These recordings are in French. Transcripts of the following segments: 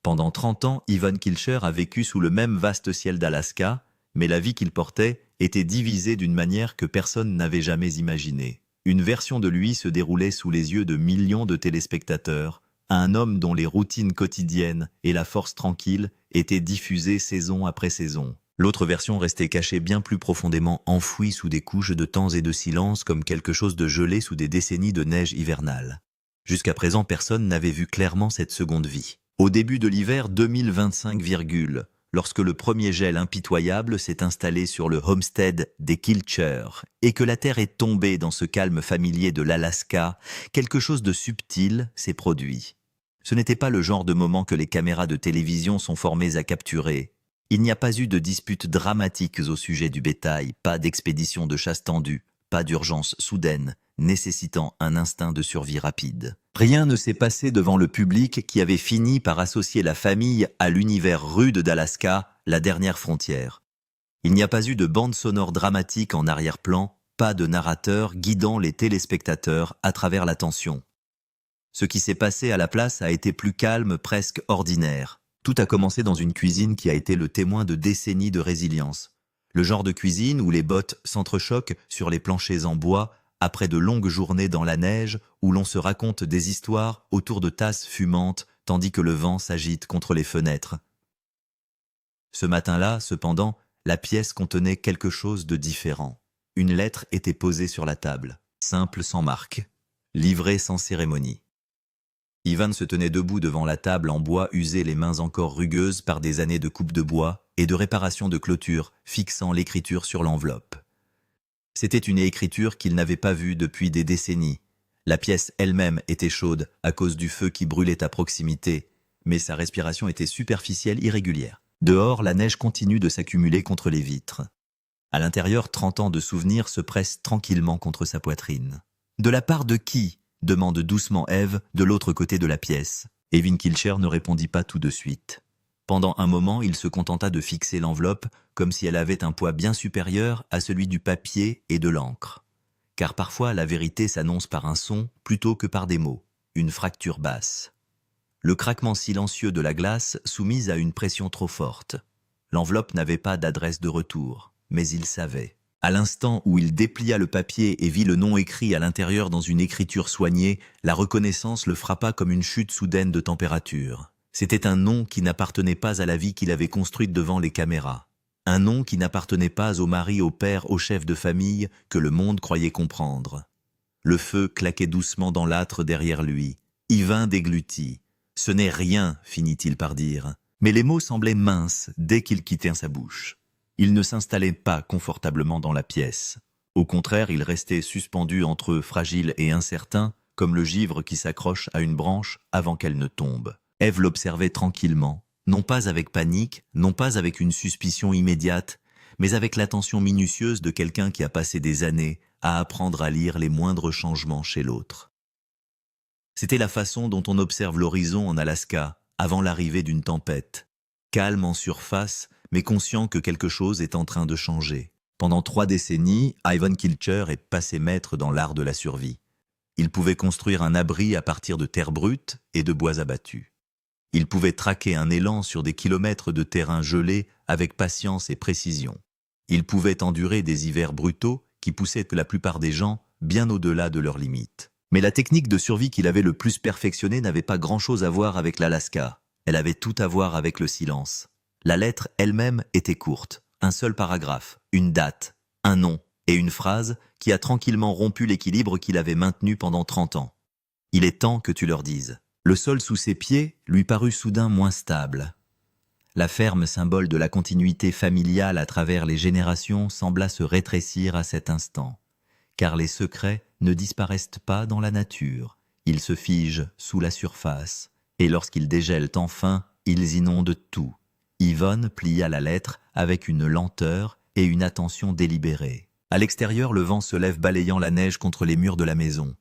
Pendant 30 ans, Ivan Kilcher a vécu sous le même vaste ciel d'Alaska, mais la vie qu'il portait était divisée d'une manière que personne n'avait jamais imaginée. Une version de lui se déroulait sous les yeux de millions de téléspectateurs, un homme dont les routines quotidiennes et la force tranquille étaient diffusées saison après saison. L'autre version restait cachée bien plus profondément enfouie sous des couches de temps et de silence comme quelque chose de gelé sous des décennies de neige hivernale. Jusqu'à présent, personne n'avait vu clairement cette seconde vie. Au début de l'hiver 2025, lorsque le premier gel impitoyable s'est installé sur le homestead des Kilcher et que la terre est tombée dans ce calme familier de l'Alaska, quelque chose de subtil s'est produit. Ce n'était pas le genre de moment que les caméras de télévision sont formées à capturer. Il n'y a pas eu de disputes dramatiques au sujet du bétail, pas d'expédition de chasse tendue, pas d'urgence soudaine, nécessitant un instinct de survie rapide. Rien ne s'est passé devant le public qui avait fini par associer la famille à l'univers rude d'Alaska, la dernière frontière. Il n'y a pas eu de bande sonore dramatique en arrière-plan, pas de narrateur guidant les téléspectateurs à travers la tension. Ce qui s'est passé à la place a été plus calme, presque ordinaire. Tout a commencé dans une cuisine qui a été le témoin de décennies de résilience. Le genre de cuisine où les bottes s'entrechoquent sur les planchers en bois après de longues journées dans la neige où l'on se raconte des histoires autour de tasses fumantes tandis que le vent s'agite contre les fenêtres. Ce matin-là, cependant, la pièce contenait quelque chose de différent. Une lettre était posée sur la table, simple sans marque, livrée sans cérémonie. Ivan se tenait debout devant la table en bois usé, les mains encore rugueuses par des années de coupe de bois et de réparation de clôture, fixant l'écriture sur l'enveloppe. C'était une écriture qu'il n'avait pas vue depuis des décennies. La pièce elle-même était chaude à cause du feu qui brûlait à proximité, mais sa respiration était superficielle, irrégulière. Dehors, la neige continue de s'accumuler contre les vitres. À l'intérieur, 30 ans de souvenirs se pressent tranquillement contre sa poitrine. « De la part de qui ?» demande doucement Eve de l'autre côté de la pièce. Ivan Kilcher ne répondit pas tout de suite. Pendant un moment, il se contenta de fixer l'enveloppe comme si elle avait un poids bien supérieur à celui du papier et de l'encre. Car parfois, la vérité s'annonce par un son plutôt que par des mots, une fracture basse. Le craquement silencieux de la glace soumise à une pression trop forte. L'enveloppe n'avait pas d'adresse de retour, mais il savait. À l'instant où il déplia le papier et vit le nom écrit à l'intérieur dans une écriture soignée, la reconnaissance le frappa comme une chute soudaine de température. C'était un nom qui n'appartenait pas à la vie qu'il avait construite devant les caméras. Un nom qui n'appartenait pas au mari, au père, au chef de famille que le monde croyait comprendre. Le feu claquait doucement dans l'âtre derrière lui. Ivan déglutit. « Ce n'est rien », finit-il par dire. Mais les mots semblaient minces dès qu'ils quittaient sa bouche. Il ne s'installait pas confortablement dans la pièce. Au contraire, il restait suspendu entre eux, fragile et incertain, comme le givre qui s'accroche à une branche avant qu'elle ne tombe. Ève l'observait tranquillement, non pas avec panique, non pas avec une suspicion immédiate, mais avec l'attention minutieuse de quelqu'un qui a passé des années à apprendre à lire les moindres changements chez l'autre. C'était la façon dont on observe l'horizon en Alaska, avant l'arrivée d'une tempête. Calme en surface, mais conscient que quelque chose est en train de changer. Pendant 3 décennies, Ivan Kilcher est passé maître dans l'art de la survie. Il pouvait construire un abri à partir de terre brute et de bois abattus. Il pouvait traquer un élan sur des kilomètres de terrain gelé avec patience et précision. Il pouvait endurer des hivers brutaux qui poussaient la plupart des gens bien au-delà de leurs limites. Mais la technique de survie qu'il avait le plus perfectionnée n'avait pas grand-chose à voir avec l'Alaska. Elle avait tout à voir avec le silence. La lettre elle-même était courte, un seul paragraphe, une date, un nom et une phrase qui a tranquillement rompu l'équilibre qu'il avait maintenu pendant 30 ans. « Il est temps que tu leur dises. » Le sol sous ses pieds lui parut soudain moins stable. La ferme, symbole de la continuité familiale à travers les générations, sembla se rétrécir à cet instant. Car les secrets ne disparaissent pas dans la nature, ils se figent sous la surface, et lorsqu'ils dégèlent enfin, ils inondent tout. Yvonne plia la lettre avec une lenteur et une attention délibérée. À l'extérieur, le vent se lève balayant la neige contre les murs de la maison.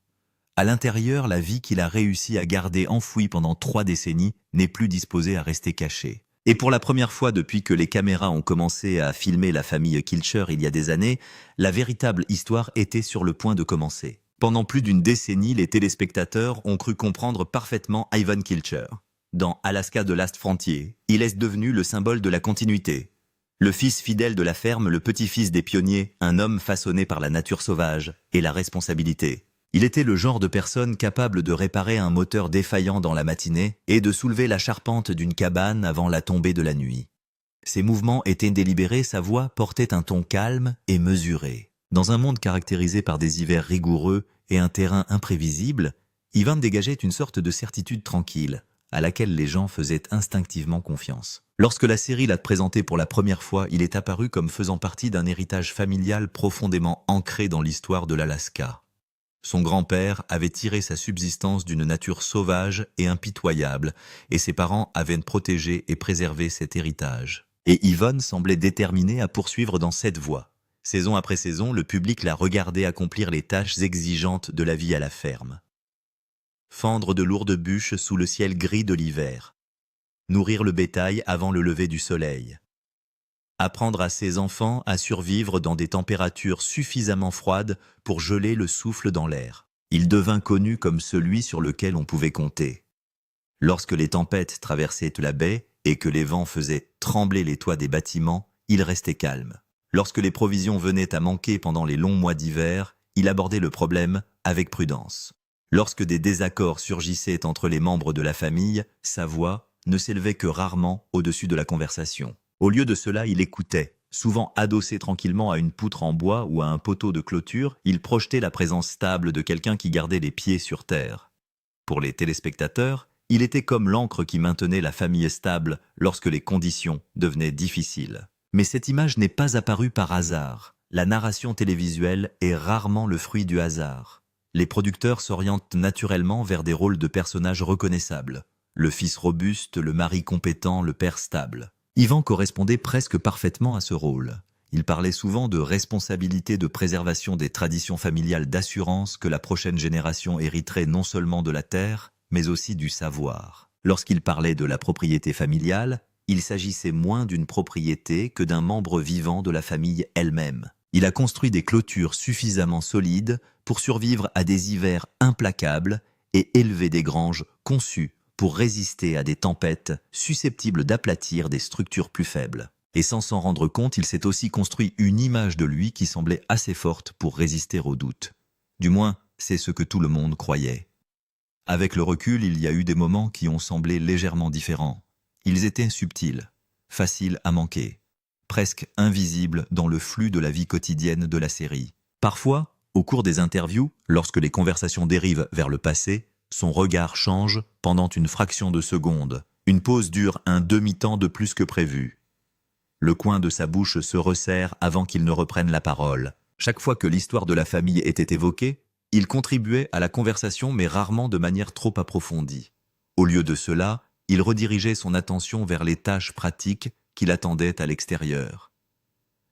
À l'intérieur, la vie qu'il a réussi à garder enfouie pendant 3 décennies n'est plus disposée à rester cachée. Et pour la première fois depuis que les caméras ont commencé à filmer la famille Kilcher il y a des années, la véritable histoire était sur le point de commencer. Pendant plus d'1 décennie, les téléspectateurs ont cru comprendre parfaitement Ivan Kilcher. Dans Alaska The Last Frontier, il est devenu le symbole de la continuité. Le fils fidèle de la ferme, le petit-fils des pionniers, un homme façonné par la nature sauvage et la responsabilité. Il était le genre de personne capable de réparer un moteur défaillant dans la matinée et de soulever la charpente d'une cabane avant la tombée de la nuit. Ses mouvements étaient délibérés, sa voix portait un ton calme et mesuré. Dans un monde caractérisé par des hivers rigoureux et un terrain imprévisible, Ivan dégageait une sorte de certitude tranquille, à laquelle les gens faisaient instinctivement confiance. Lorsque la série l'a présenté pour la première fois, il est apparu comme faisant partie d'un héritage familial profondément ancré dans l'histoire de l'Alaska. Son grand-père avait tiré sa subsistance d'une nature sauvage et impitoyable, et ses parents avaient protégé et préservé cet héritage. Et Yvonne semblait déterminée à poursuivre dans cette voie. Saison après saison, le public la regardait accomplir les tâches exigeantes de la vie à la ferme. Fendre de lourdes bûches sous le ciel gris de l'hiver. Nourrir le bétail avant le lever du soleil. Apprendre à ses enfants à survivre dans des températures suffisamment froides pour geler le souffle dans l'air. Il devint connu comme celui sur lequel on pouvait compter. Lorsque les tempêtes traversaient la baie et que les vents faisaient trembler les toits des bâtiments, il restait calme. Lorsque les provisions venaient à manquer pendant les longs mois d'hiver, il abordait le problème avec prudence. Lorsque des désaccords surgissaient entre les membres de la famille, sa voix ne s'élevait que rarement au-dessus de la conversation. Au lieu de cela, il écoutait. Souvent adossé tranquillement à une poutre en bois ou à un poteau de clôture, il projetait la présence stable de quelqu'un qui gardait les pieds sur terre. Pour les téléspectateurs, il était comme l'encre qui maintenait la famille stable lorsque les conditions devenaient difficiles. Mais cette image n'est pas apparue par hasard. La narration télévisuelle est rarement le fruit du hasard. Les producteurs s'orientent naturellement vers des rôles de personnages reconnaissables. Le fils robuste, le mari compétent, le père stable. Ivan correspondait presque parfaitement à ce rôle. Il parlait souvent de responsabilité de préservation des traditions familiales, d'assurance que la prochaine génération hériterait non seulement de la terre, mais aussi du savoir. Lorsqu'il parlait de la propriété familiale, il s'agissait moins d'une propriété que d'un membre vivant de la famille elle-même. Il a construit des clôtures suffisamment solides pour survivre à des hivers implacables et élever des granges conçues pour résister à des tempêtes susceptibles d'aplatir des structures plus faibles. Et sans s'en rendre compte, il s'est aussi construit une image de lui qui semblait assez forte pour résister aux doutes. Du moins, c'est ce que tout le monde croyait. Avec le recul, il y a eu des moments qui ont semblé légèrement différents. Ils étaient subtils, faciles à manquer, presque invisibles dans le flux de la vie quotidienne de la série. Parfois, au cours des interviews, lorsque les conversations dérivent vers le passé, son regard change pendant une fraction de seconde. Une pause dure un demi-temps de plus que prévu. Le coin de sa bouche se resserre avant qu'il ne reprenne la parole. Chaque fois que l'histoire de la famille était évoquée, il contribuait à la conversation mais rarement de manière trop approfondie. Au lieu de cela, il redirigeait son attention vers les tâches pratiques qui l'attendaient à l'extérieur,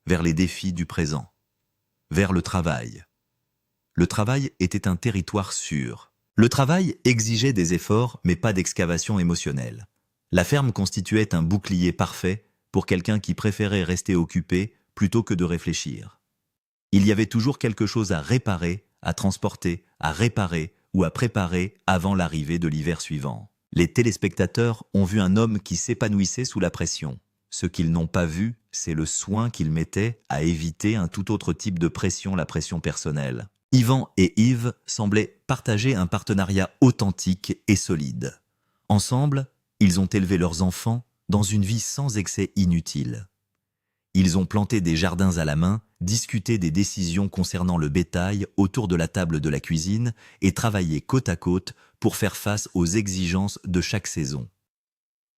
vers les défis du présent, vers le travail. Le travail était un territoire sûr. Le travail exigeait des efforts mais pas d'excavation émotionnelle. La ferme constituait un bouclier parfait pour quelqu'un qui préférait rester occupé plutôt que de réfléchir. Il y avait toujours quelque chose à réparer, à transporter, à réparer ou à préparer avant l'arrivée de l'hiver suivant. Les téléspectateurs ont vu un homme qui s'épanouissait sous la pression. Ce qu'ils n'ont pas vu, c'est le soin qu'il mettait à éviter un tout autre type de pression, la pression personnelle. Ivan et Yves semblaient partager un partenariat authentique et solide. Ensemble, ils ont élevé leurs enfants dans une vie sans excès inutile. Ils ont planté des jardins à la main, discuté des décisions concernant le bétail autour de la table de la cuisine et travaillé côte à côte pour faire face aux exigences de chaque saison.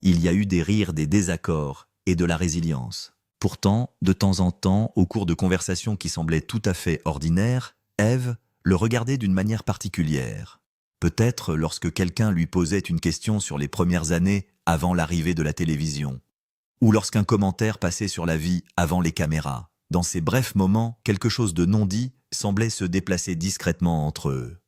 Il y a eu des rires, des désaccords et de la résilience. Pourtant, de temps en temps, au cours de conversations qui semblaient tout à fait ordinaires, Ève le regardait d'une manière particulière. Peut-être lorsque quelqu'un lui posait une question sur les premières années avant l'arrivée de la télévision, ou lorsqu'un commentaire passait sur la vie avant les caméras. Dans ces brefs moments, quelque chose de non dit semblait se déplacer discrètement entre eux.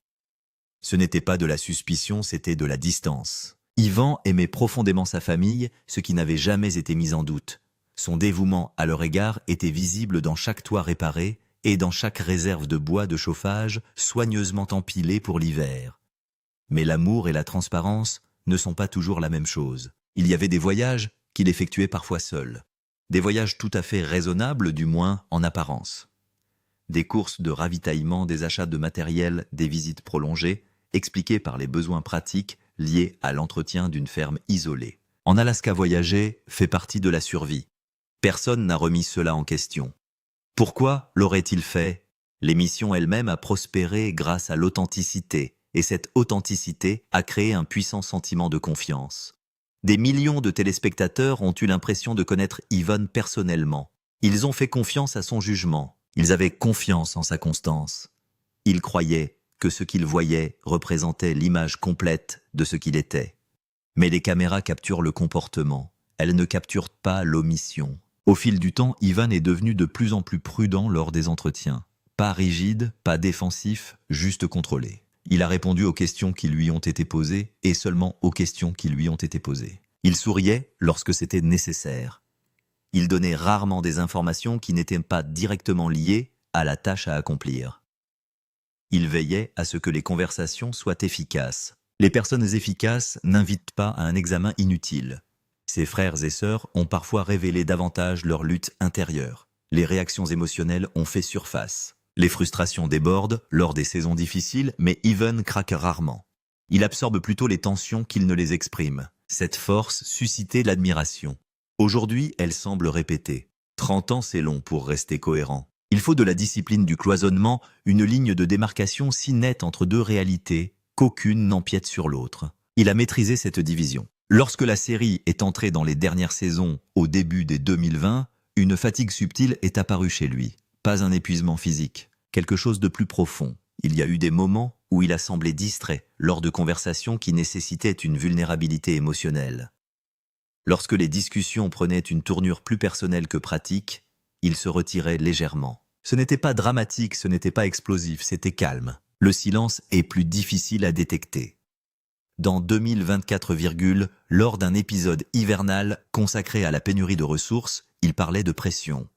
Ce n'était pas de la suspicion, c'était de la distance. Ivan aimait profondément sa famille, ce qui n'avait jamais été mis en doute. Son dévouement à leur égard était visible dans chaque toit réparé et dans chaque réserve de bois de chauffage soigneusement empilée pour l'hiver. Mais l'amour et la transparence ne sont pas toujours la même chose. Il y avait des voyages qu'il effectuait parfois seul. Des voyages tout à fait raisonnables, du moins en apparence. Des courses de ravitaillement, des achats de matériel, des visites prolongées, expliquées par les besoins pratiques liés à l'entretien d'une ferme isolée. En Alaska, voyager fait partie de la survie. Personne n'a remis cela en question. Pourquoi l'aurait-il fait? L'émission elle-même a prospéré grâce à l'authenticité, et cette authenticité a créé un puissant sentiment de confiance. Des millions de téléspectateurs ont eu l'impression de connaître Yvonne personnellement. Ils ont fait confiance à son jugement. Ils avaient confiance en sa constance. Ils croyaient que ce qu'ils voyaient représentait l'image complète de ce qu'il était. Mais les caméras capturent le comportement. Elles ne capturent pas l'omission. Au fil du temps, Yvonne est devenu de plus en plus prudent lors des entretiens. Pas rigide, pas défensif, juste contrôlé. Il a répondu aux questions qui lui ont été posées et seulement aux questions qui lui ont été posées. Il souriait lorsque c'était nécessaire. Il donnait rarement des informations qui n'étaient pas directement liées à la tâche à accomplir. Il veillait à ce que les conversations soient efficaces. Les personnes efficaces n'invitent pas à un examen inutile. Ses frères et sœurs ont parfois révélé davantage leur lutte intérieure. Les réactions émotionnelles ont fait surface. Les frustrations débordent lors des saisons difficiles, mais Yvonne craque rarement. Il absorbe plutôt les tensions qu'il ne les exprime. Cette force suscitait l'admiration. Aujourd'hui, elle semble répéter. 30 ans, c'est long pour rester cohérent. Il faut de la discipline du cloisonnement, une ligne de démarcation si nette entre deux réalités qu'aucune n'empiète sur l'autre. Il a maîtrisé cette division. Lorsque la série est entrée dans les dernières saisons, au début des 2020, une fatigue subtile est apparue chez lui. Pas un épuisement physique, quelque chose de plus profond. Il y a eu des moments où il a semblé distrait lors de conversations qui nécessitaient une vulnérabilité émotionnelle. Lorsque les discussions prenaient une tournure plus personnelle que pratique, il se retirait légèrement. Ce n'était pas dramatique, ce n'était pas explosif, c'était calme. Le silence est plus difficile à détecter. Dans 2024, lors d'un épisode hivernal consacré à la pénurie de ressources, il parlait de pression.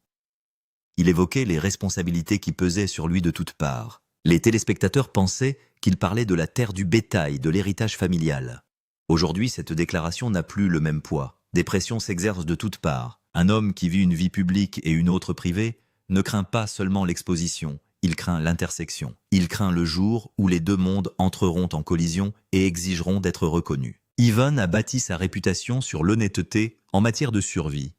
Il évoquait les responsabilités qui pesaient sur lui de toutes parts. Les téléspectateurs pensaient qu'il parlait de la terre du bétail, de l'héritage familial. Aujourd'hui, cette déclaration n'a plus le même poids. Des pressions s'exercent de toutes parts. Un homme qui vit une vie publique et une autre privée ne craint pas seulement l'exposition, il craint l'intersection. Il craint le jour où les deux mondes entreront en collision et exigeront d'être reconnus. Yvonne a bâti sa réputation sur l'honnêteté en matière de survie.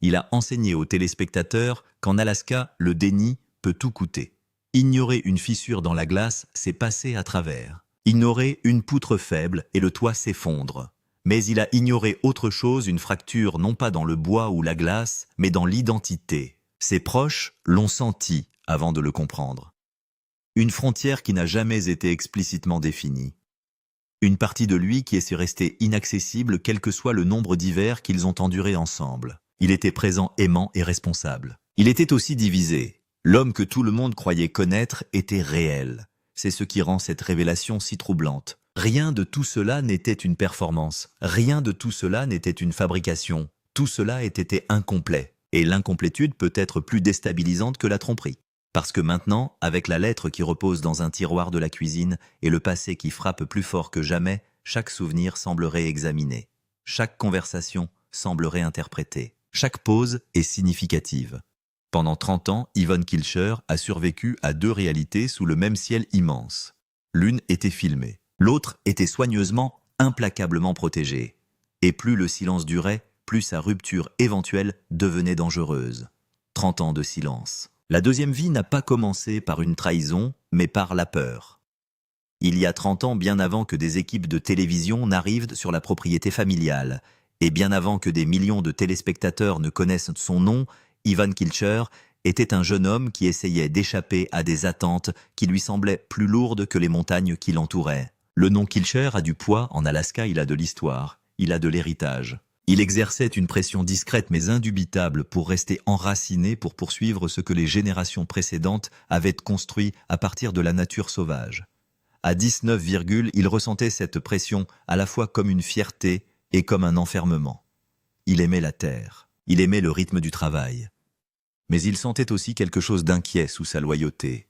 Il a enseigné aux téléspectateurs qu'en Alaska, le déni peut tout coûter. Ignorer une fissure dans la glace, c'est passer à travers. Ignorer une poutre faible et le toit s'effondre. Mais il a ignoré autre chose, une fracture non pas dans le bois ou la glace, mais dans l'identité. Ses proches l'ont senti avant de le comprendre. Une frontière qui n'a jamais été explicitement définie. Une partie de lui qui est restée inaccessible quel que soit le nombre d'hivers qu'ils ont endurés ensemble. Il était présent, aimant et responsable. Il était aussi divisé. L'homme que tout le monde croyait connaître était réel. C'est ce qui rend cette révélation si troublante. Rien de tout cela n'était une performance. Rien de tout cela n'était une fabrication. Tout cela était incomplet. Et l'incomplétude peut être plus déstabilisante que la tromperie. Parce que maintenant, avec la lettre qui repose dans un tiroir de la cuisine et le passé qui frappe plus fort que jamais, chaque souvenir semblerait examiné. Chaque conversation semblerait interprétée. Chaque pause est significative. Pendant 30 ans, Yvonne Kilcher a survécu à deux réalités sous le même ciel immense. L'une était filmée, l'autre était soigneusement, implacablement protégée. Et plus le silence durait, plus sa rupture éventuelle devenait dangereuse. 30 ans de silence. La deuxième vie n'a pas commencé par une trahison, mais par la peur. Il y a 30 ans, bien avant que des équipes de télévision n'arrivent sur la propriété familiale, et bien avant que des millions de téléspectateurs ne connaissent son nom, Yvonne Kilcher était un jeune homme qui essayait d'échapper à des attentes qui lui semblaient plus lourdes que les montagnes qui l'entouraient. Le nom Kilcher a du poids, en Alaska il a de l'histoire, il a de l'héritage. Il exerçait une pression discrète mais indubitable pour rester enraciné, pour poursuivre ce que les générations précédentes avaient construit à partir de la nature sauvage. À 19, il ressentait cette pression à la fois comme une fierté et comme un enfermement. Il aimait la terre, il aimait le rythme du travail. Mais il sentait aussi quelque chose d'inquiet sous sa loyauté.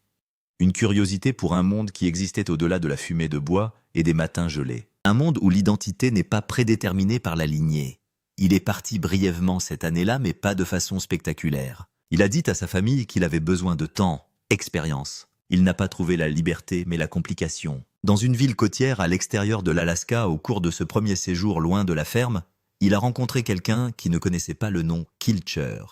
Une curiosité pour un monde qui existait au-delà de la fumée de bois et des matins gelés. Un monde où l'identité n'est pas prédéterminée par la lignée. Il est parti brièvement cette année-là, mais pas de façon spectaculaire. Il a dit à sa famille qu'il avait besoin de temps, expérience. Il n'a pas trouvé la liberté, mais la complication. Dans une ville côtière à l'extérieur de l'Alaska, au cours de ce premier séjour loin de la ferme, il a rencontré quelqu'un qui ne connaissait pas le nom Kilcher.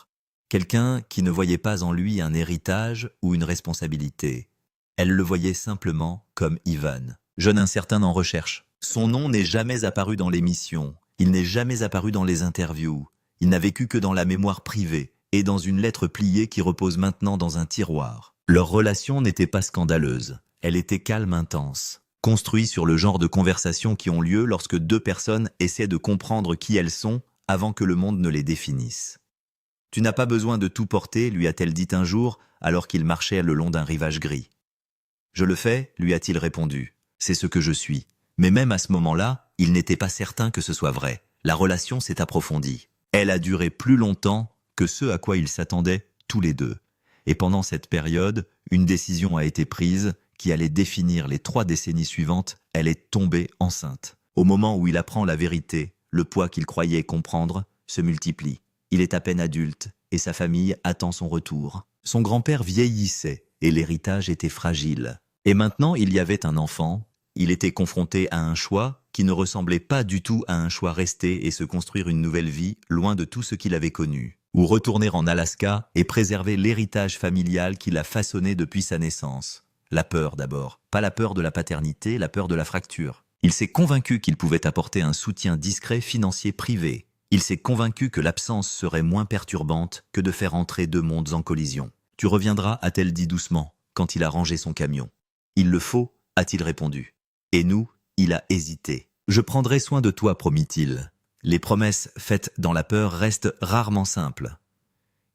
Quelqu'un qui ne voyait pas en lui un héritage ou une responsabilité. Elle le voyait simplement comme Ivan, jeune incertain en recherche. Son nom n'est jamais apparu dans l'émission, il n'est jamais apparu dans les interviews, il n'a vécu que dans la mémoire privée et dans une lettre pliée qui repose maintenant dans un tiroir. Leur relation n'était pas scandaleuse, elle était calme, intense, construite sur le genre de conversations qui ont lieu lorsque deux personnes essaient de comprendre qui elles sont avant que le monde ne les définisse. « Tu n'as pas besoin de tout porter », lui a-t-elle dit un jour alors qu'il marchait le long d'un rivage gris. « Je le fais », lui a-t-il répondu, « c'est ce que je suis. » Mais même à ce moment-là, il n'était pas certain que ce soit vrai. La relation s'est approfondie. Elle a duré plus longtemps que ce à quoi ils s'attendaient tous les deux. Et pendant cette période, une décision a été prise qui allait définir les 3 décennies suivantes. Elle est tombée enceinte. Au moment où il apprend la vérité, le poids qu'il croyait comprendre se multiplie. Il est à peine adulte et sa famille attend son retour. Son grand-père vieillissait et l'héritage était fragile. Et maintenant, il y avait un enfant. Il était confronté à un choix qui ne ressemblait pas du tout à un choix rester et se construire une nouvelle vie loin de tout ce qu'il avait connu. Ou retourner en Alaska et préserver l'héritage familial qu'il a façonné depuis sa naissance. La peur d'abord, pas la peur de la paternité, la peur de la fracture. Il s'est convaincu qu'il pouvait apporter un soutien discret financier privé. Il s'est convaincu que l'absence serait moins perturbante que de faire entrer 2 mondes en collision. « Tu reviendras », a-t-elle dit doucement, quand il a rangé son camion. « Il le faut », a-t-il répondu. Et nous, il a hésité. « Je prendrai soin de toi », promit-il. Les promesses faites dans la peur restent rarement simples.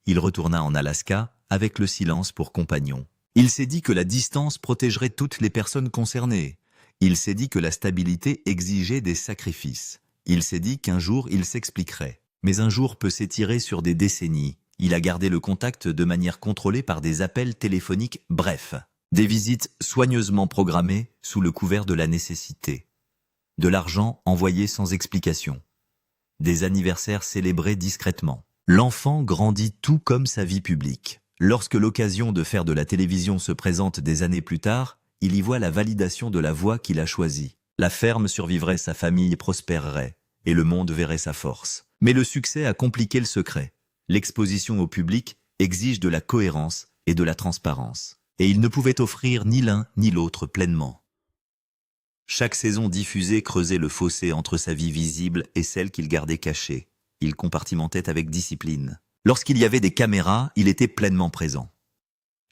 Il retourna en Alaska avec le silence pour compagnon. Il s'est dit que la distance protégerait toutes les personnes concernées. Il s'est dit que la stabilité exigeait des sacrifices. Il s'est dit qu'un jour il s'expliquerait. Mais un jour peut s'étirer sur des décennies. Il a gardé le contact de manière contrôlée par des appels téléphoniques brefs. Des visites soigneusement programmées sous le couvert de la nécessité. De l'argent envoyé sans explication. Des anniversaires célébrés discrètement. L'enfant grandit tout comme sa vie publique. Lorsque l'occasion de faire de la télévision se présente des années plus tard, il y voit la validation de la voie qu'il a choisie. La ferme survivrait, sa famille prospérerait, et le monde verrait sa force. Mais le succès a compliqué le secret. L'exposition au public exige de la cohérence et de la transparence. Et il ne pouvait offrir ni l'un ni l'autre pleinement. Chaque saison diffusée creusait le fossé entre sa vie visible et celle qu'il gardait cachée. Il compartimentait avec discipline. Lorsqu'il y avait des caméras, il était pleinement présent.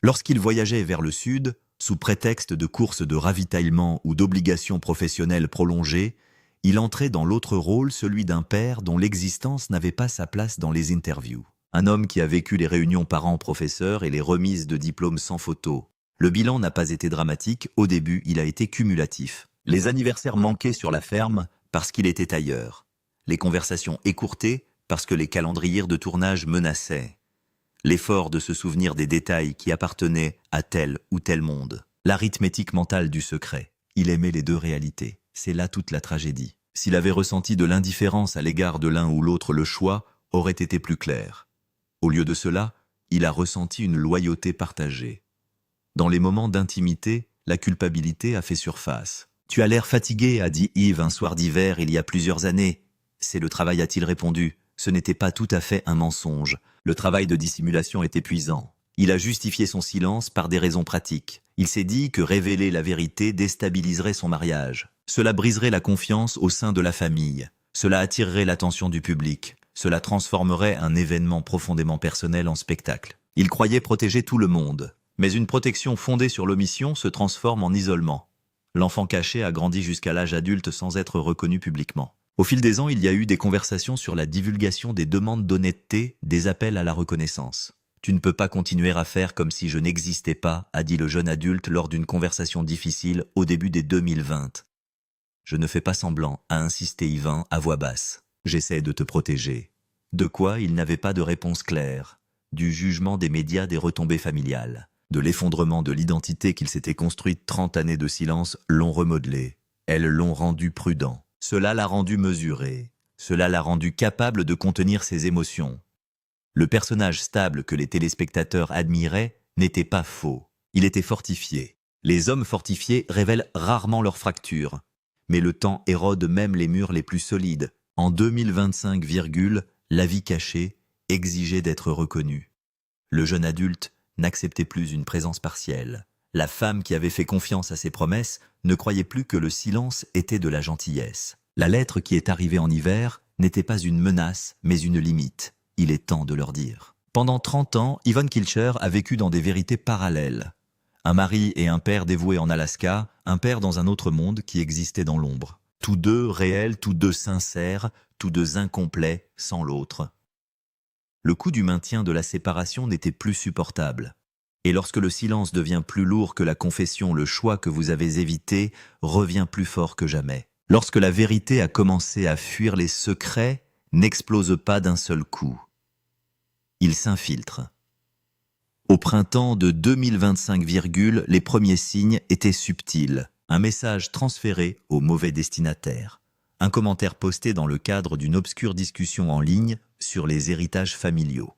Lorsqu'il voyageait vers le sud, sous prétexte de courses de ravitaillement ou d'obligations professionnelles prolongées, il entrait dans l'autre rôle, celui d'un père dont l'existence n'avait pas sa place dans les interviews. Un homme qui a vécu les réunions parents-professeurs et les remises de diplômes sans photo. Le bilan n'a pas été dramatique, au début il a été cumulatif. Les anniversaires manquaient sur la ferme parce qu'il était ailleurs. Les conversations écourtées parce que les calendriers de tournage menaçaient. L'effort de se souvenir des détails qui appartenaient à tel ou tel monde. L'arithmétique mentale du secret. Il aimait les 2 réalités. C'est là toute la tragédie. S'il avait ressenti de l'indifférence à l'égard de l'un ou l'autre, le choix aurait été plus clair. Au lieu de cela, il a ressenti une loyauté partagée. Dans les moments d'intimité, la culpabilité a fait surface. « Tu as l'air fatigué », a dit Yves un soir d'hiver il y a plusieurs années. « C'est le travail », a-t-il répondu. Ce n'était pas tout à fait un mensonge. Le travail de dissimulation est épuisant. Il a justifié son silence par des raisons pratiques. Il s'est dit que révéler la vérité déstabiliserait son mariage. Cela briserait la confiance au sein de la famille. Cela attirerait l'attention du public. Cela transformerait un événement profondément personnel en spectacle. Il croyait protéger tout le monde. Mais une protection fondée sur l'omission se transforme en isolement. L'enfant caché a grandi jusqu'à l'âge adulte sans être reconnu publiquement. Au fil des ans, il y a eu des conversations sur la divulgation des demandes d'honnêteté, des appels à la reconnaissance. « Tu ne peux pas continuer à faire comme si je n'existais pas », a dit le jeune adulte lors d'une conversation difficile au début des 2020. « Je ne fais pas semblant », a insisté Yvan à voix basse. « J'essaie de te protéger. » De quoi il n'avait pas de réponse claire. Du jugement des médias, des retombées familiales. De l'effondrement de l'identité qu'il s'était construite, 30 années de silence l'ont remodelée. Elles l'ont rendu prudent. Cela l'a rendu mesuré. Cela l'a rendu capable de contenir ses émotions. Le personnage stable que les téléspectateurs admiraient n'était pas faux. Il était fortifié. Les hommes fortifiés révèlent rarement leurs fractures. Mais le temps érode même les murs les plus solides. En 2025, la vie cachée exigeait d'être reconnue. Le jeune adulte n'acceptait plus une présence partielle. La femme qui avait fait confiance à ses promesses ne croyait plus que le silence était de la gentillesse. La lettre qui est arrivée en hiver n'était pas une menace, mais une limite. Il est temps de leur dire. Pendant 30 ans, Yvonne Kilcher a vécu dans des vérités parallèles. Un mari et un père dévoués en Alaska, un père dans un autre monde qui existait dans l'ombre. Tous deux réels, tous deux sincères, tous deux incomplets, sans l'autre. Le coût du maintien de la séparation n'était plus supportable. Et lorsque le silence devient plus lourd que la confession, le choix que vous avez évité revient plus fort que jamais. Lorsque la vérité a commencé à fuir, les secrets n'explosent pas d'un seul coup. Ils s'infiltrent. Au printemps de 2025, les premiers signes étaient subtils. Un message transféré au mauvais destinataire. Un commentaire posté dans le cadre d'une obscure discussion en ligne sur les héritages familiaux.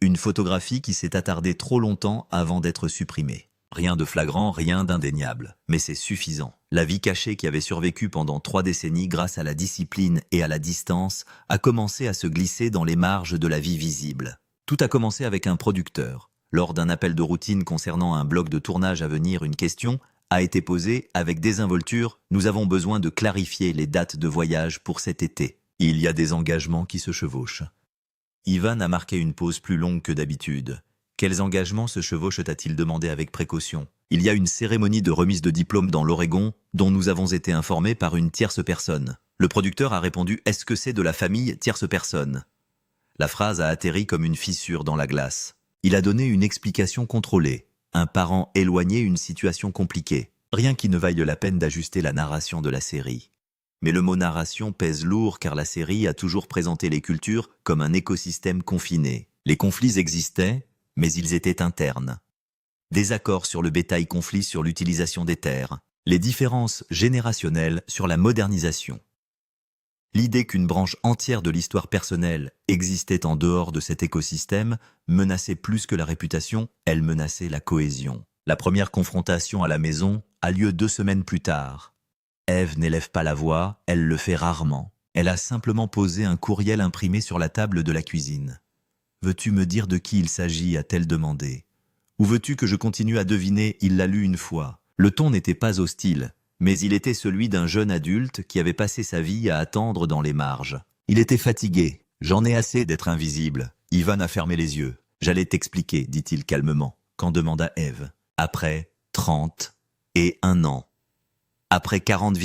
Une photographie qui s'est attardée trop longtemps avant d'être supprimée. Rien de flagrant, rien d'indéniable. Mais c'est suffisant. La vie cachée qui avait survécu pendant 3 décennies grâce à la discipline et à la distance a commencé à se glisser dans les marges de la vie visible. Tout a commencé avec un producteur. Lors d'un appel de routine concernant un bloc de tournage à venir, une question a été posée avec désinvolture. Nous avons besoin de clarifier les dates de voyage pour cet été. Il y a des engagements qui se chevauchent. Ivan a marqué une pause plus longue que d'habitude. Quels engagements se chevauchent, a-t-il demandé avec précaution. Il y a une cérémonie de remise de diplôme dans l'Oregon dont nous avons été informés par une tierce personne. Le producteur a répondu « Est-ce que c'est de la famille tierce personne ?» La phrase a atterri comme une fissure dans la glace. Il a donné une explication contrôlée. Un parent éloigné, une situation compliquée. Rien qui ne vaille la peine d'ajuster la narration de la série. Mais le mot narration pèse lourd car la série a toujours présenté les cultures comme un écosystème confiné. Les conflits existaient, mais ils étaient internes. Désaccords sur le bétail, conflits sur l'utilisation des terres. Les différences générationnelles sur la modernisation. L'idée qu'une branche entière de l'histoire personnelle existait en dehors de cet écosystème menaçait plus que la réputation, elle menaçait la cohésion. La première confrontation à la maison a lieu 2 semaines plus tard. Ève n'élève pas la voix, elle le fait rarement. Elle a simplement posé un courriel imprimé sur la table de la cuisine. « Veux-tu me dire de qui il s'agit » a-t-elle demandé. « Ou veux-tu que je continue à deviner » Il l'a lu une fois. Le ton n'était pas hostile. Mais il était celui d'un jeune adulte qui avait passé sa vie à attendre dans les marges. Il était fatigué. « J'en ai assez d'être invisible. » Ivan a fermé les yeux. « J'allais t'expliquer, dit-il calmement, quand demanda Ève. Après 30 et 1 an. Après 40,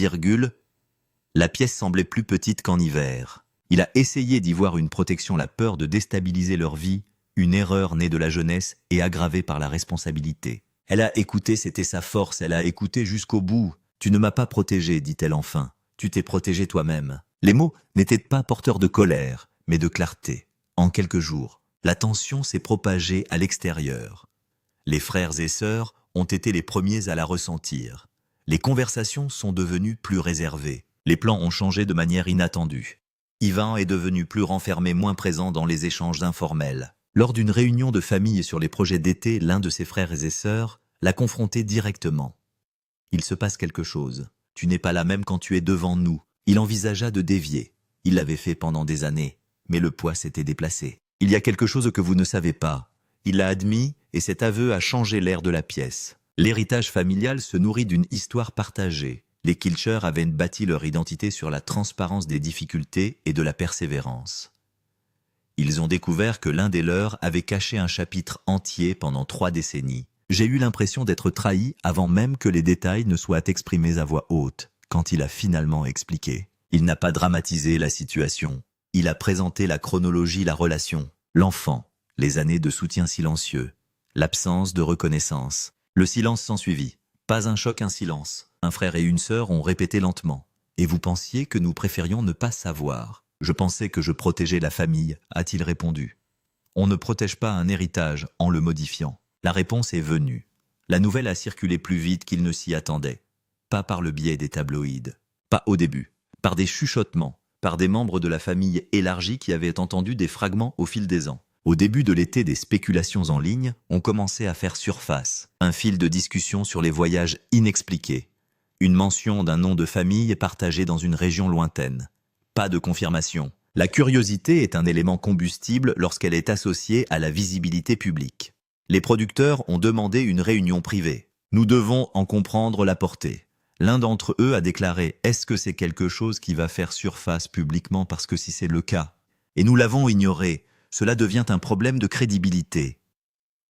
la pièce semblait plus petite qu'en hiver. Il a essayé d'y voir une protection, la peur de déstabiliser leur vie, une erreur née de la jeunesse et aggravée par la responsabilité. Elle a écouté, c'était sa force, elle a écouté jusqu'au bout. « Tu ne m'as pas protégé, dit-elle enfin. Tu t'es protégé toi-même. » Les mots n'étaient pas porteurs de colère, mais de clarté. En quelques jours, la tension s'est propagée à l'extérieur. Les frères et sœurs ont été les premiers à la ressentir. Les conversations sont devenues plus réservées. Les plans ont changé de manière inattendue. Ivan est devenu plus renfermé, moins présent dans les échanges informels. Lors d'une réunion de famille sur les projets d'été, l'un de ses frères et sœurs l'a confronté directement. Il se passe quelque chose. Tu n'es pas là même quand tu es devant nous. Il envisagea de dévier. Il l'avait fait pendant des années, mais le poids s'était déplacé. Il y a quelque chose que vous ne savez pas. Il l'a admis et cet aveu a changé l'air de la pièce. L'héritage familial se nourrit d'une histoire partagée. Les Kilcher avaient bâti leur identité sur la transparence des difficultés et de la persévérance. Ils ont découvert que l'un des leurs avait caché un chapitre entier pendant 3 décennies. J'ai eu l'impression d'être trahi avant même que les détails ne soient exprimés à voix haute, quand il a finalement expliqué. Il n'a pas dramatisé la situation. Il a présenté la chronologie, la relation, l'enfant, les années de soutien silencieux, l'absence de reconnaissance. Le silence s'ensuivit. Pas un choc, un silence. Un frère et une sœur ont répété lentement. « Et vous pensiez que nous préférions ne pas savoir ?»« Je pensais que je protégeais la famille », a-t-il répondu. On ne protège pas un héritage en le modifiant. La réponse est venue. La nouvelle a circulé plus vite qu'il ne s'y attendait. pas par le biais des tabloïds. Pas au début. Par des chuchotements, par des membres de la famille élargie qui avaient entendu des fragments au fil des ans. Au début de l'été des spéculations en ligne, on commençait à faire surface. Un fil de discussion sur les voyages inexpliqués. Une mention d'un nom de famille partagé dans une région lointaine. Pas de confirmation. La curiosité est un élément combustible lorsqu'elle est associée à la visibilité publique. Les producteurs ont demandé une réunion privée. Nous devons en comprendre la portée. L'un d'entre eux a déclaré « Est-ce que c'est quelque chose qui va faire surface publiquement parce que si c'est le cas ?» Et nous l'avons ignoré. Cela devient un problème de crédibilité.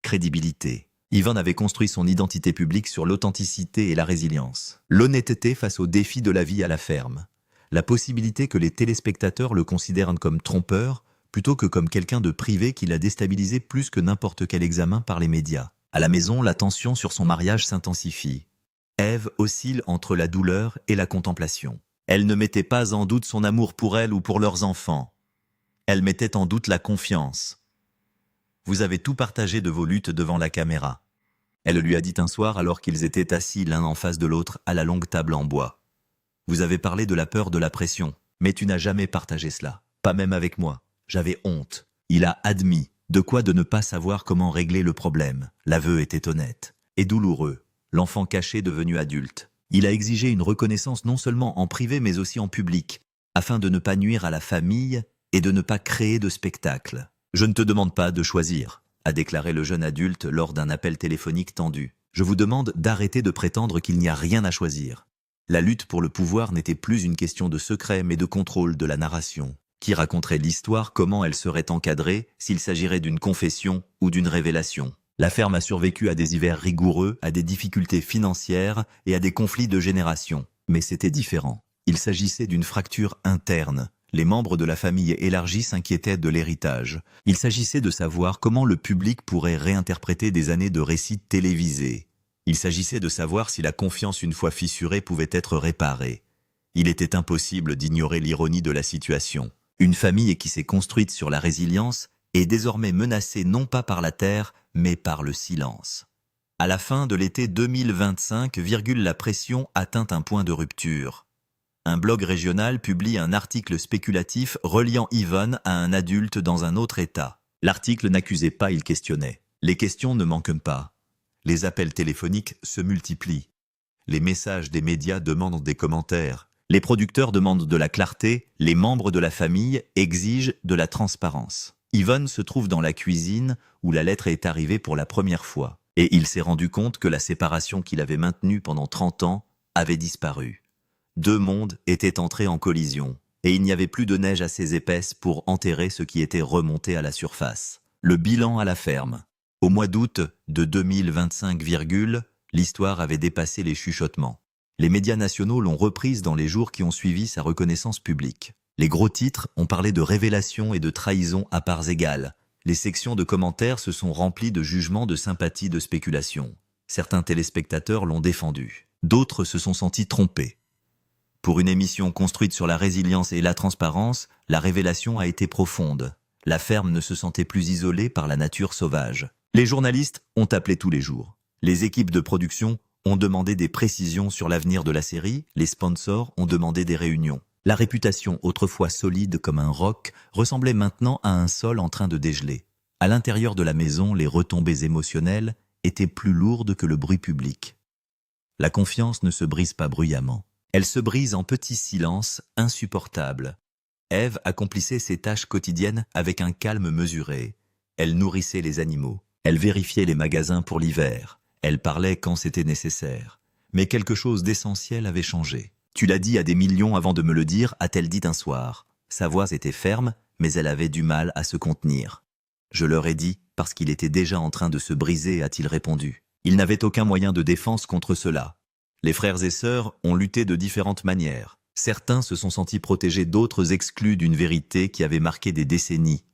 Crédibilité. Yvonne avait construit son identité publique sur l'authenticité et la résilience. L'honnêteté face aux défis de la vie à la ferme. La possibilité que les téléspectateurs le considèrent comme trompeur plutôt que comme quelqu'un de privé qui l'a déstabilisé plus que n'importe quel examen par les médias. À la maison, la tension sur son mariage s'intensifie. Ève oscille entre la douleur et la contemplation. Elle ne mettait pas en doute son amour pour elle ou pour leurs enfants. Elle mettait en doute la confiance. Vous avez tout partagé de vos luttes devant la caméra. Elle lui a dit un soir alors qu'ils étaient assis l'un en face de l'autre à la longue table en bois. Vous avez parlé de la peur de la pression, mais tu n'as jamais partagé cela. Pas même avec moi. J'avais honte. Il a admis. De quoi de ne pas savoir comment régler le problème. L'aveu était honnête. Et douloureux. L'enfant caché devenu adulte. Il a exigé une reconnaissance non seulement en privé mais aussi en public, afin de ne pas nuire à la famille et de ne pas créer de spectacle. « Je ne te demande pas de choisir », a déclaré le jeune adulte lors d'un appel téléphonique tendu. « Je vous demande d'arrêter de prétendre qu'il n'y a rien à choisir. » La lutte pour le pouvoir n'était plus une question de secret mais de contrôle de la narration. Qui raconterait l'histoire, comment elle serait encadrée, s'il s'agirait d'une confession ou d'une révélation. La ferme a survécu à des hivers rigoureux, à des difficultés financières et à des conflits de génération. Mais c'était différent. Il s'agissait d'une fracture interne. Les membres de la famille élargie s'inquiétaient de l'héritage. Il s'agissait de savoir comment le public pourrait réinterpréter des années de récits télévisés. Il s'agissait de savoir si la confiance une fois fissurée pouvait être réparée. Il était impossible d'ignorer l'ironie de la situation. Une famille qui s'est construite sur la résilience est désormais menacée non pas par la terre, mais par le silence. À la fin de l'été 2025, la pression atteint un point de rupture. Un blog régional publie un article spéculatif reliant Yvonne à un adulte dans un autre État. L'article n'accusait pas, il questionnait. Les questions ne manquent pas. Les appels téléphoniques se multiplient. Les messages des médias demandent des commentaires. Les producteurs demandent de la clarté. Les membres de la famille exigent de la transparence. Yvonne se trouve dans la cuisine où la lettre est arrivée pour la première fois. Et il s'est rendu compte que la séparation qu'il avait maintenue pendant 30 ans avait disparu. Deux mondes étaient entrés en collision, et il n'y avait plus de neige assez épaisse pour enterrer ce qui était remonté à la surface. Le bilan à la ferme. Au mois d'août de 2025, l'histoire avait dépassé les chuchotements. Les médias nationaux l'ont reprise dans les jours qui ont suivi sa reconnaissance publique. Les gros titres ont parlé de révélations et de trahisons à parts égales. Les sections de commentaires se sont remplies de jugements, de sympathies, de spéculations. Certains téléspectateurs l'ont défendu. D'autres se sont sentis trompés. Pour une émission construite sur la résilience et la transparence, la révélation a été profonde. La ferme ne se sentait plus isolée par la nature sauvage. Les journalistes ont appelé tous les jours. Les équipes de production ont demandé des précisions sur l'avenir de la série, les sponsors ont demandé des réunions. La réputation, autrefois solide comme un roc, ressemblait maintenant à un sol en train de dégeler. À l'intérieur de la maison, les retombées émotionnelles étaient plus lourdes que le bruit public. La confiance ne se brise pas bruyamment. Elle se brise en petits silences insupportables. Ève accomplissait ses tâches quotidiennes avec un calme mesuré. Elle nourrissait les animaux. Elle vérifiait les magasins pour l'hiver. Elle parlait quand c'était nécessaire. Mais quelque chose d'essentiel avait changé. « Tu l'as dit à des millions avant de me le dire », a-t-elle dit un soir. Sa voix était ferme, mais elle avait du mal à se contenir. « Je leur ai dit, parce qu'il était déjà en train de se briser », a-t-il répondu. Il n'avait aucun moyen de défense contre cela. Les frères et sœurs ont lutté de différentes manières. Certains se sont sentis protégés, d'autres exclus d'une vérité qui avait marqué des décennies.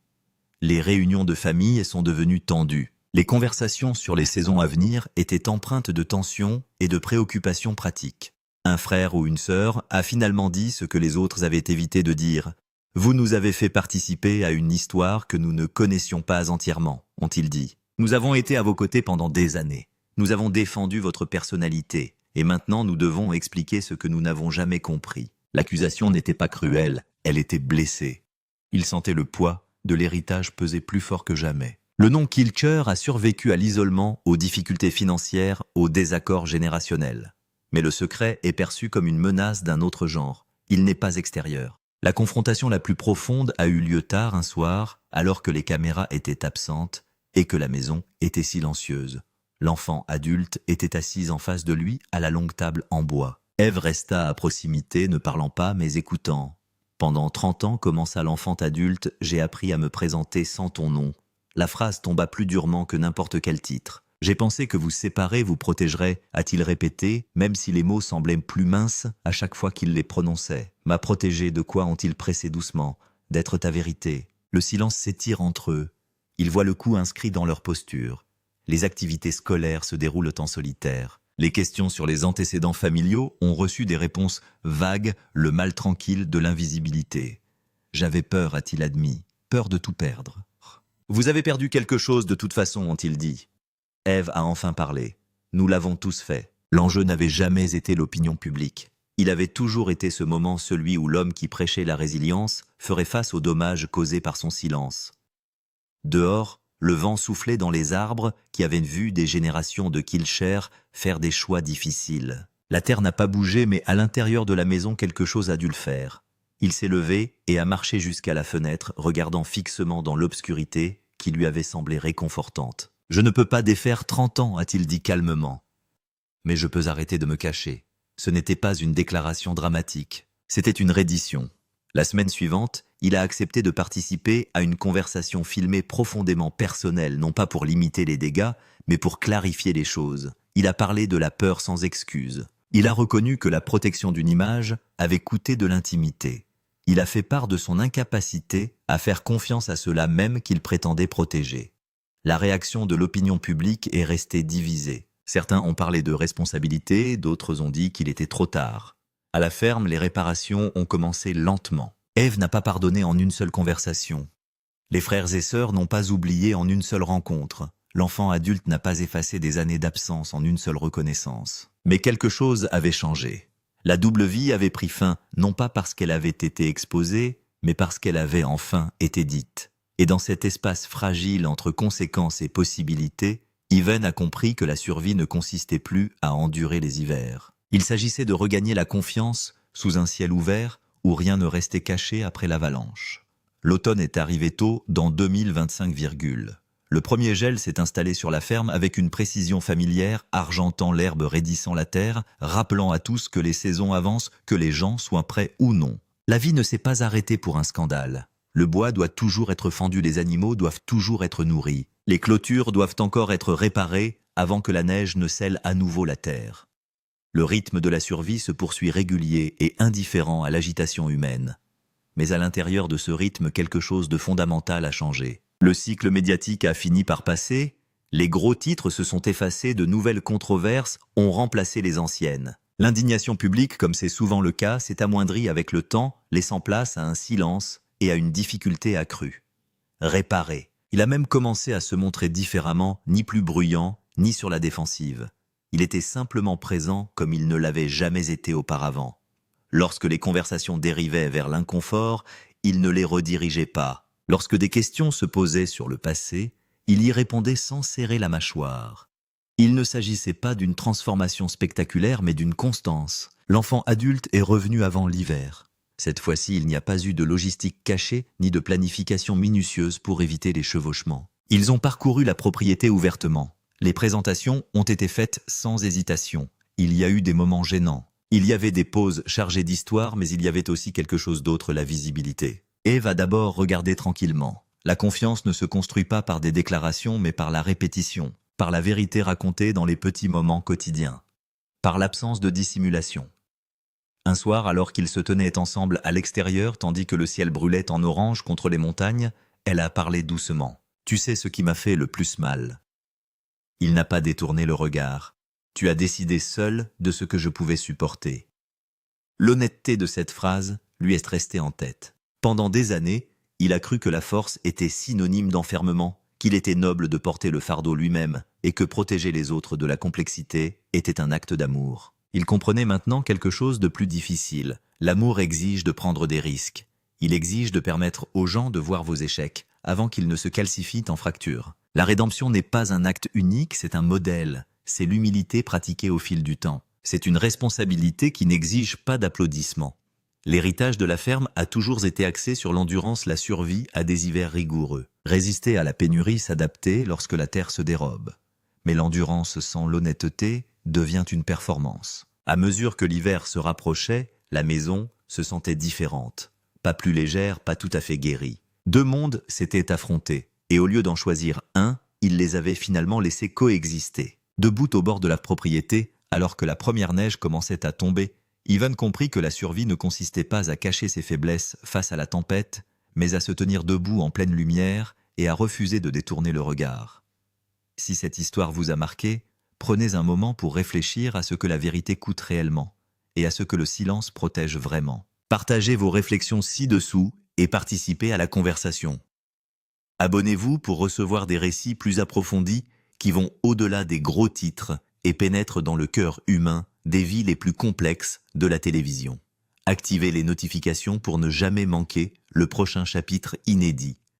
Les réunions de famille sont devenues tendues. Les conversations sur les saisons à venir étaient empreintes de tensions et de préoccupations pratiques. Un frère ou une sœur a finalement dit ce que les autres avaient évité de dire. « Vous nous avez fait participer à une histoire que nous ne connaissions pas entièrement », ont-ils dit. « Nous avons été à vos côtés pendant des années. Nous avons défendu votre personnalité. Et maintenant nous devons expliquer ce que nous n'avons jamais compris. L'accusation n'était pas cruelle, elle était blessée. Il sentait le poids de l'héritage peser plus fort que jamais. Le nom Kilcher a survécu à l'isolement, aux difficultés financières, aux désaccords générationnels. Mais le secret est perçu comme une menace d'un autre genre. Il n'est pas extérieur. La confrontation la plus profonde a eu lieu tard un soir, alors que les caméras étaient absentes et que la maison était silencieuse. L'enfant adulte était assise en face de lui à la longue table en bois. Ève resta à proximité, ne parlant pas mais écoutant. Pendant 30 ans, commença l'enfant adulte, j'ai appris à me présenter sans ton nom. La phrase tomba plus durement que n'importe quel titre. J'ai pensé que vous séparés vous protégerez, a-t-il répété, même si les mots semblaient plus minces à chaque fois qu'il les prononçait. M'a protégé, de quoi ont-ils pressé doucement? D'être ta vérité. Le silence s'étire entre eux. Ils voient le coup inscrit dans leur posture. Les activités scolaires se déroulent en solitaire. Les questions sur les antécédents familiaux ont reçu des réponses vagues, le mal tranquille de l'invisibilité. J'avais peur, a-t-il admis, peur de tout perdre. Vous avez perdu quelque chose de toute façon, ont-ils dit. Ève a enfin parlé. Nous l'avons tous fait. L'enjeu n'avait jamais été l'opinion publique. Il avait toujours été ce moment celui où l'homme qui prêchait la résilience ferait face aux dommages causés par son silence. Dehors, le vent soufflait dans les arbres qui avaient vu des générations de Kilcher faire des choix difficiles. La terre n'a pas bougé, mais à l'intérieur de la maison, quelque chose a dû le faire. Il s'est levé et a marché jusqu'à la fenêtre, regardant fixement dans l'obscurité qui lui avait semblé réconfortante. « Je ne peux pas défaire 30 ans, a-t-il dit calmement. Mais je peux arrêter de me cacher. » Ce n'était pas une déclaration dramatique, c'était une reddition. La semaine suivante, il a accepté de participer à une conversation filmée profondément personnelle, non pas pour limiter les dégâts, mais pour clarifier les choses. Il a parlé de la peur sans excuse. Il a reconnu que la protection d'une image avait coûté de l'intimité. Il a fait part de son incapacité à faire confiance à ceux-là même qu'il prétendait protéger. La réaction de l'opinion publique est restée divisée. Certains ont parlé de responsabilité, d'autres ont dit qu'il était trop tard. À la ferme, les réparations ont commencé lentement. Ève n'a pas pardonné en une seule conversation. Les frères et sœurs n'ont pas oublié en une seule rencontre. L'enfant adulte n'a pas effacé des années d'absence en une seule reconnaissance. Mais quelque chose avait changé. La double vie avait pris fin, non pas parce qu'elle avait été exposée, mais parce qu'elle avait enfin été dite. Et dans cet espace fragile entre conséquences et possibilités, Even a compris que la survie ne consistait plus à endurer les hivers. Il s'agissait de regagner la confiance sous un ciel ouvert où rien ne restait caché après l'avalanche. L'automne est arrivé tôt, dans 2025, Le premier gel s'est installé sur la ferme avec une précision familière, argentant l'herbe, raidissant la terre, rappelant à tous que les saisons avancent, que les gens soient prêts ou non. La vie ne s'est pas arrêtée pour un scandale. Le bois doit toujours être fendu, les animaux doivent toujours être nourris. Les clôtures doivent encore être réparées avant que la neige ne scelle à nouveau la terre. Le rythme de la survie se poursuit régulier et indifférent à l'agitation humaine. Mais à l'intérieur de ce rythme, quelque chose de fondamental a changé. Le cycle médiatique a fini par passer, les gros titres se sont effacés, de nouvelles controverses ont remplacé les anciennes. L'indignation publique, comme c'est souvent le cas, s'est amoindrie avec le temps, laissant place à un silence et à une difficulté accrue. Réparer. Il a même commencé à se montrer différemment, ni plus bruyant, ni sur la défensive. Il était simplement présent comme il ne l'avait jamais été auparavant. Lorsque les conversations dérivaient vers l'inconfort, il ne les redirigeait pas. Lorsque des questions se posaient sur le passé, il y répondait sans serrer la mâchoire. Il ne s'agissait pas d'une transformation spectaculaire, mais d'une constance. L'enfant adulte est revenu avant l'hiver. Cette fois-ci, il n'y a pas eu de logistique cachée, ni de planification minutieuse pour éviter les chevauchements. Ils ont parcouru la propriété ouvertement. Les présentations ont été faites sans hésitation. Il y a eu des moments gênants. Il y avait des pauses chargées d'histoire, mais il y avait aussi quelque chose d'autre, la visibilité. Ève a d'abord regardé tranquillement. La confiance ne se construit pas par des déclarations, mais par la répétition, par la vérité racontée dans les petits moments quotidiens, par l'absence de dissimulation. Un soir, alors qu'ils se tenaient ensemble à l'extérieur, tandis que le ciel brûlait en orange contre les montagnes, elle a parlé doucement. « Tu sais ce qui m'a fait le plus mal. » Il n'a pas détourné le regard. « Tu as décidé seul de ce que je pouvais supporter. » L'honnêteté de cette phrase lui est restée en tête. Pendant des années, il a cru que la force était synonyme d'enfermement, qu'il était noble de porter le fardeau lui-même et que protéger les autres de la complexité était un acte d'amour. Il comprenait maintenant quelque chose de plus difficile. L'amour exige de prendre des risques. Il exige de permettre aux gens de voir vos échecs, avant qu'ils ne se calcifient en fractures. La rédemption n'est pas un acte unique, c'est un modèle. C'est l'humilité pratiquée au fil du temps. C'est une responsabilité qui n'exige pas d'applaudissements. L'héritage de la ferme a toujours été axé sur l'endurance, la survie à des hivers rigoureux. Résister à la pénurie, s'adapter lorsque la terre se dérobe. Mais l'endurance sans l'honnêteté devient une performance. À mesure que l'hiver se rapprochait, la maison se sentait différente. Pas plus légère, pas tout à fait guérie. Deux mondes s'étaient affrontés, et au lieu d'en choisir un, il les avait finalement laissés coexister. Debout au bord de la propriété, alors que la première neige commençait à tomber, Ivan comprit que la survie ne consistait pas à cacher ses faiblesses face à la tempête, mais à se tenir debout en pleine lumière et à refuser de détourner le regard. Si cette histoire vous a marqué, prenez un moment pour réfléchir à ce que la vérité coûte réellement et à ce que le silence protège vraiment. Partagez vos réflexions ci-dessous et participez à la conversation. Abonnez-vous pour recevoir des récits plus approfondis qui vont au-delà des gros titres et pénètrent dans le cœur humain des vies les plus complexes de la télévision. Activez les notifications pour ne jamais manquer le prochain chapitre inédit.